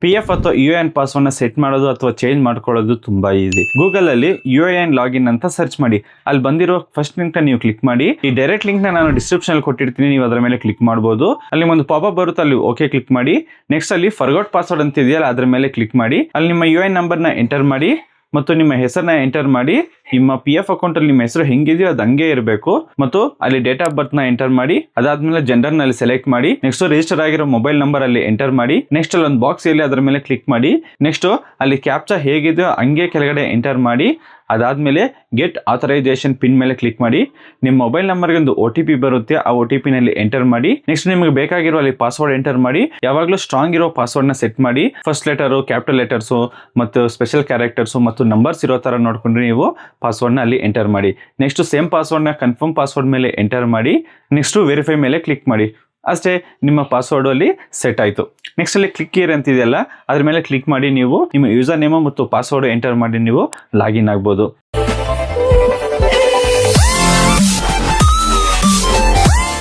PF ಅಥವಾ UAN ಪಾಸ್ವರ್ಡ್ನ set ಮಾಡೋದು ಅಥವಾ ಚೇಂಜ್ ಮಾಡ್ಕೊಳ್ಳೋದು ತುಂಬಾ ಈಸಿ. ಗೂಗಲ್ ಅಲ್ಲಿ UAN ಲಾಗಿನ್ ಅಂತ ಸರ್ಚ್ ಮಾಡಿ. ಅಲ್ಲಿ ಬಂದಿರೋ ಫಸ್ಟ್ ಲಿಂಕ್ ನ ನೀವು ಕ್ಲಿಕ್ ಮಾಡಿ. ಈ ಡೈರೆಕ್ಟ್ ಲಿಂಕ್ ನ ನಾನು ಡಿಸ್ಕ್ರಿಪ್ಷನ್ ಅಲ್ಲಿ ಕೊಟ್ಟಿರ್ತೀನಿ, ನೀವು ಅದರ ಮೇಲೆ ಕ್ಲಿಕ್ ಮಾಡಬಹುದು. ಅಲ್ಲಿ ಒಂದು ಪಾಪಪ್ ಬರುತ್ತೆ, ಅಲ್ಲಿ ಓಕೆ ಕ್ಲಿಕ್ ಮಾಡಿ. ನೆಕ್ಸ್ಟ್ ಅಲ್ಲಿ ಫರ್ಗಾಟ್ ಪಾಸ್ವರ್ಡ್ ಅಂತ ಇದೆಯಲ್ಲ ಅದರ ಮೇಲೆ ಕ್ಲಿಕ್ ಮಾಡಿ. ಅಲ್ಲಿ ನಿಮ್ಮ UAN ನಂಬರ್ ನ ಎಂಟರ್ ಮಾಡಿ ಮತ್ತು ನಿಮ್ಮ ಹೆಸರನ್ನ ಎಂಟರ್ ಮಾಡಿ. ನಿಮ್ಮ PF ಅಕೌಂಟ್ ಅಲ್ಲಿ ನಿಮ್ಮ ಹೆಸರು ಹೆಂಗಿದೆಯೋ ಅದು ಹಂಗೆ ಇರಬೇಕು. ಮತ್ತು ಅಲ್ಲಿ ಡೇಟ್ ಆಫ್ ಬರ್ತ್ ನ ಎಂಟರ್ ಮಾಡಿ. ಅದಾದ್ಮೇಲೆ ಜೆಂಡರ್ ನಲ್ಲಿ ಸೆಲೆಕ್ಟ್ ಮಾಡಿ. ನೆಕ್ಸ್ಟ್ ರಿಜಿಸ್ಟರ್ ಆಗಿರೋ ಮೊಬೈಲ್ ನಂಬರ್ ಅಲ್ಲಿ ಎಂಟರ್ ಮಾಡಿ. ನೆಕ್ಸ್ಟ್ ಅಲ್ಲಿ ಒಂದು ಬಾಕ್ಸ್ ಇಲ್ಲಿ ಅದರ ಮೇಲೆ ಕ್ಲಿಕ್ ಮಾಡಿ. ನೆಕ್ಸ್ಟ್ ಅಲ್ಲಿ ಕ್ಯಾಪ್ಚಾ ಹೇಗಿದೆಯೋ ಹಂಗೆ ಕೆಳಗಡೆ ಎಂಟರ್ ಮಾಡಿ. ಅದಾದ್ಮೇಲೆ ಗೆಟ್ ಆಥರೈಸೇಷನ್ ಪಿನ್ ಮೇಲೆ ಕ್ಲಿಕ್ ಮಾಡಿ. ನಿಮ್ಮ ಮೊಬೈಲ್ ನಂಬರ್ಗೆ ಒಂದು OTP ಬರುತ್ತೆ, ಆ OTP ನಲ್ಲಿ ಎಂಟರ್ ಮಾಡಿ. ನೆಕ್ಸ್ಟ್ ನಿಮಗೆ ಬೇಕಾಗಿರೋ ಅಲ್ಲಿ ಪಾಸ್ವರ್ಡ್ ಎಂಟರ್ ಮಾಡಿ. ಯಾವಾಗಲೂ ಸ್ಟ್ರಾಂಗ್ ಇರೋ ಪಾಸ್ವರ್ಡ್ ನ ಸೆಟ್ ಮಾಡಿ. ಫಸ್ಟ್ ಲೆಟರ್, ಕ್ಯಾಪಿಟಲ್ ಲೆಟರ್ಸ್ ಮತ್ತು ಸ್ಪೆಷಲ್ ಕ್ಯಾರೆಕ್ಟರ್ಸ್ ಮತ್ತು ನಂಬರ್ಸ್ ಇರೋ ತರ ನೋಡ್ಕೊಂಡ್ರೆ ನೀವು ಪಾಸ್ವರ್ಡ್ ನ ಅಲ್ಲಿ ಎಂಟರ್ ಮಾಡಿ. ನೆಕ್ಸ್ಟ್ ಸೇಮ್ ಪಾಸ್ವರ್ಡ್ ನ ಕನ್ಫರ್ಮ್ ಪಾಸ್ವರ್ಡ್ ಮೇಲೆ ಎಂಟರ್ ಮಾಡಿ. ನೆಕ್ಸ್ಟ್ ವೆರಿಫೈ ಮೇಲೆ ಕ್ಲಿಕ್ ಮಾಡಿ. ಅಷ್ಟೇ, ನಿಮ್ಮ ಪಾಸ್ವರ್ಡ್ ಅಲ್ಲಿ ಸೆಟ್ ಆಯ್ತು. ನೆಕ್ಸ್ಟ್ ಅಲ್ಲಿ ಕ್ಲಿಕ್ ಹಿಯರ್ ಅಂತಿದೆಯಲ್ಲ ಅದ್ರ ಮೇಲೆ ಕ್ಲಿಕ್ ಮಾಡಿ. ನೀವು ನಿಮ್ಮ ಯೂಸರ್ ನೇಮ್ ಮತ್ತು ಪಾಸ್ವರ್ಡ್ ಎಂಟರ್ ಮಾಡಿ ನೀವು ಲಾಗಿನ್ ಆಗ್ಬೋದು.